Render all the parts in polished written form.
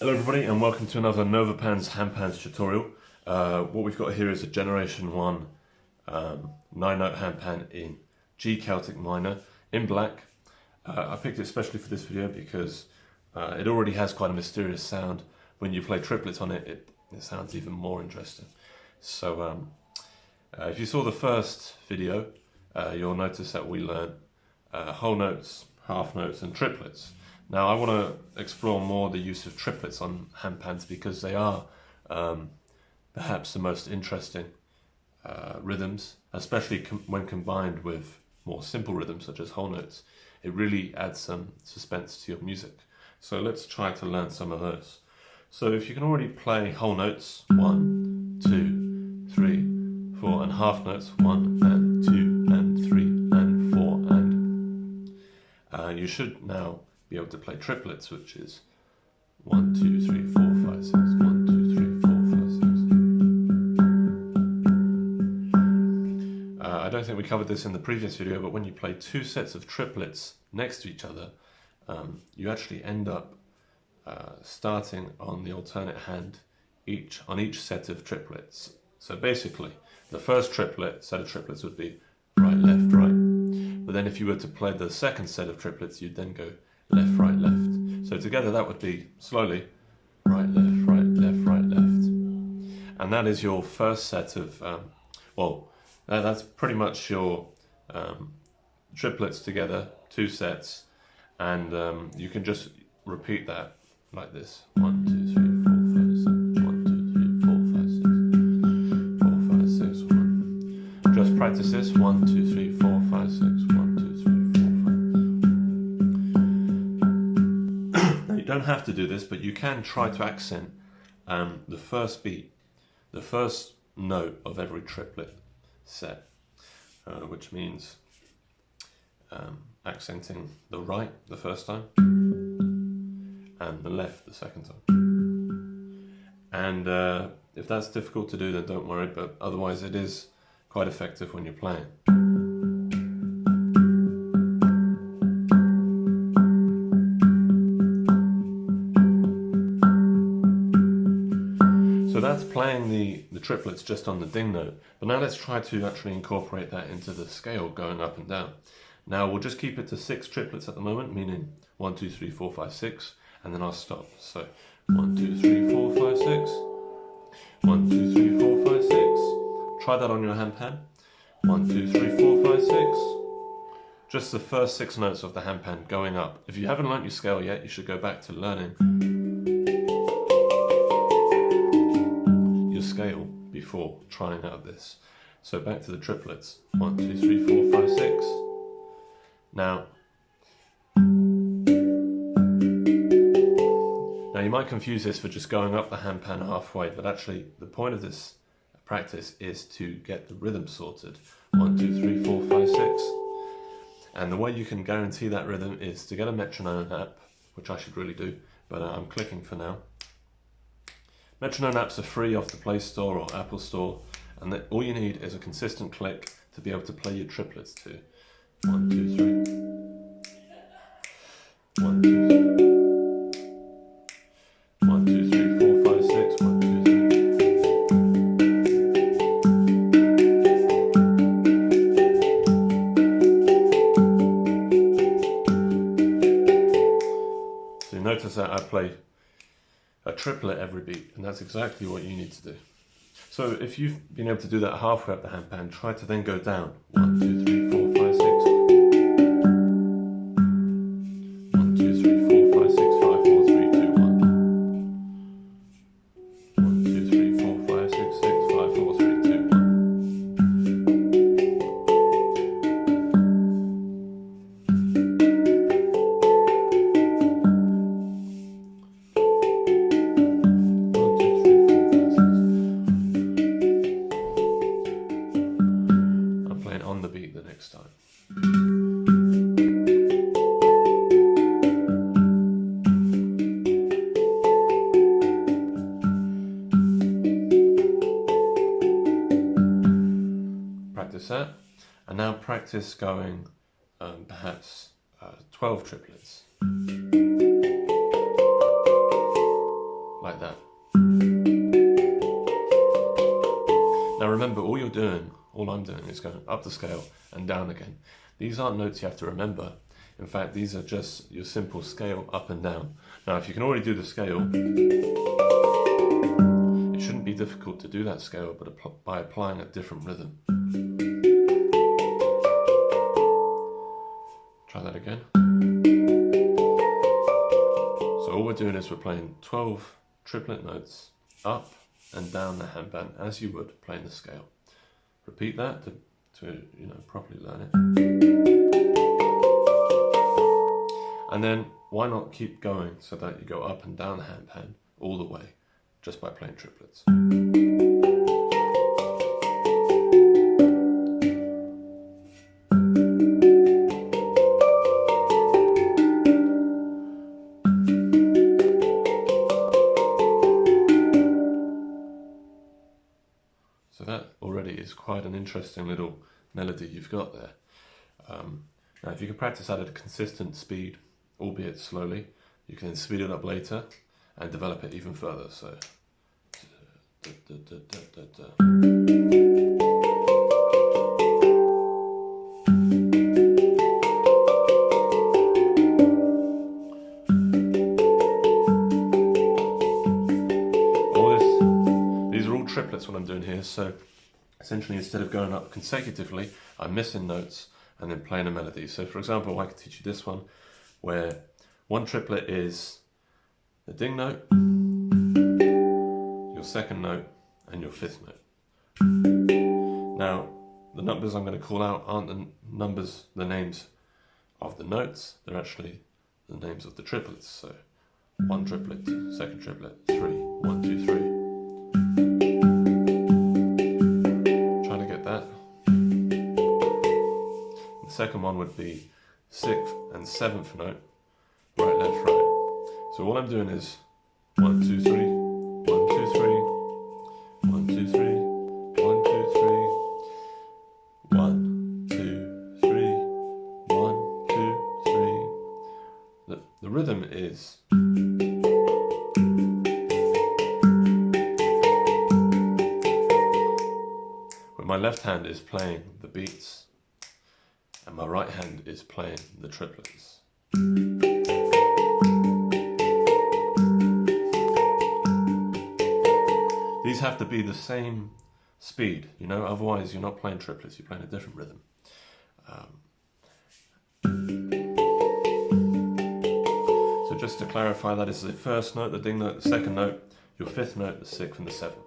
Hello everybody and welcome to another NovaPans Handpans tutorial. What we've got here is a Generation 1 9-note handpan in G Celtic minor in black. I picked it especially for this video because it already has quite a mysterious sound. When you play triplets on it, it sounds even more interesting. So if you saw the first video, you'll notice that we learned whole notes, half notes and triplets. Now I want to explore more the use of triplets on handpans because they are perhaps the most interesting rhythms, especially when combined with more simple rhythms such as whole notes. It really adds some suspense to your music. So let's try to learn some of those. So if you can already play whole notes, 1, 2, 3, 4, and half notes, 1 and 2 and 3 and 4, and you should now be able to play triplets, which is 1, 2, 3, 4, 5, 6, 1, 2, 3, 4, 5, 6. I don't think we covered this in the previous video, but when you play two sets of triplets next to each other, you actually end up starting on the alternate hand on each set of triplets. So basically, the first set of triplets would be right, left, right. But then if you were to play the second set of triplets, you'd then go left, right, left. So together that would be slowly right, left, right, left, right, left. And that is your first set of, that's pretty much your triplets together, two sets. And you can just repeat that like this. 1, 2, 3, 4, 5, 6. 1, 2, 3, 4, 5, 6. 4, 5, 6. 1. Just practice this. 1, 2, 3, 4, 5, 6. 1, 2, 3. You don't have to do this, but you can try to accent the first beat, the first note of every triplet set, which means accenting the right the first time and the left the second time. And if that's difficult to do, then don't worry, but otherwise it is quite effective when you're playing. So that's playing the triplets just on the ding note, but now let's try to actually incorporate that into the scale going up and down. Now we'll just keep it to 6 triplets at the moment, meaning 1, 2, 3, 4, 5, 6, and then I'll stop. So 1, 2, 3, 4, 5, 6, 1, 2, 3, 4, 5, 6. Try that on your handpan. 1, 2, 3, 4, 5, 6. Just the first 6 notes of the handpan going up. If you haven't learnt your scale yet, you should go back to learning scale before trying out this. So back to the triplets. 1, 2, 3, 4, 5, 6. Now you might confuse this for just going up the handpan halfway, but actually the point of this practice is to get the rhythm sorted. 1, 2, 3, 4, 5, 6. And the way you can guarantee that rhythm is to get a metronome app, which I should really do, but I'm clicking for now. Metronome apps are free off the Play Store or Apple Store, and all you need is a consistent click to be able to play your triplets to. 1, 2, 3. 1, 2, 3. 1, 2, 3, 4, 5, 6. 1, 2, 3. So you notice that I play a triplet every beat, and that's exactly what you need to do. So if you've been able to do that halfway up the handpan, try to then go down. 1, 2, 3, 4, 5, 6. 1, 2, 3, 4, 5, 6, 5, 4, 3, 2, 1. 1, 2, 3, 4, 5, 6, 6, 5, 4, 3, 2, 1. On the beat the next time. Practice that, and now practice going perhaps 12 triplets. you're doing, all I'm doing is going up the scale and down again. These aren't notes you have to remember. In fact, these are just your simple scale up and down. Now, if you can already do the scale, it shouldn't be difficult to do that scale, but by applying a different rhythm. Try that again. So all we're doing is we're playing 12 triplet notes up and down the handpan as you would playing the scale. Repeat that to properly learn it. And then why not keep going so that you go up and down the handpan all the way just by playing triplets. So that already is quite an interesting little melody you've got there. Now if you can practice that at a consistent speed, albeit slowly, you can then speed it up later and develop it even further. So these are all triplets what I'm doing here, so essentially instead of going up consecutively, I'm missing notes and then playing a melody. So for example, I could teach you this one where one triplet is the ding note, your second note, and your fifth note. Now, the numbers I'm going to call out aren't the names of the notes, they're actually the names of the triplets. So one triplet, second triplet, 3, 1, 2, 3. Trying to get that. The second one would be 6th and 7th note, right, left, right. So all I'm doing is 1, 2, 3, 1, 2, 3, 1, 2, 3, 1, 2, 3, 1, 2, 3, 1, 2, 3. The rhythm is where my left hand is playing the beats and my right hand is playing the triplets. These have to be the same speed, otherwise you're not playing triplets, you're playing a different rhythm. So just to clarify, that is the first note, the ding note, the second note, your fifth note, the sixth and the seventh.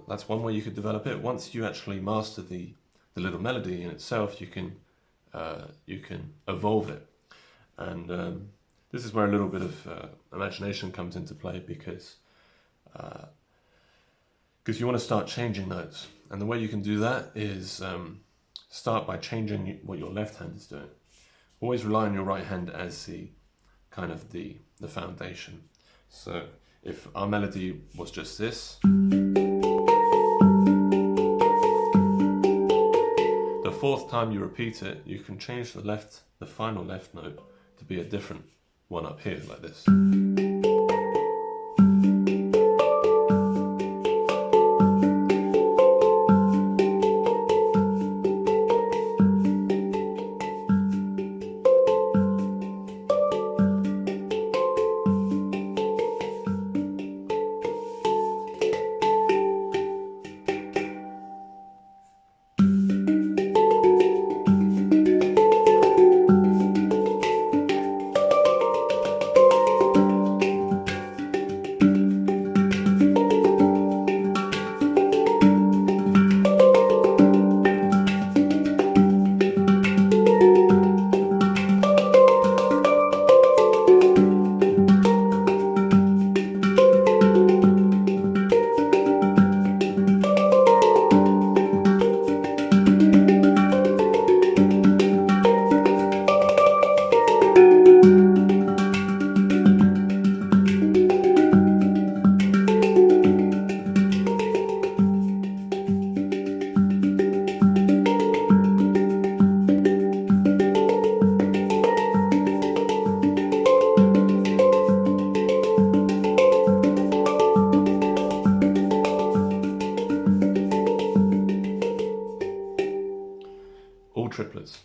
That's one way you could develop it. Once you actually master the little melody in itself, you can evolve it. And this is where a little bit of imagination comes into play, because you want to start changing notes. And the way you can do that is start by changing what your left hand is doing. Always rely on your right hand as the foundation. So if our melody was just this, the fourth time you repeat it, you can change the final left note to be a different one up here, like this. triplets.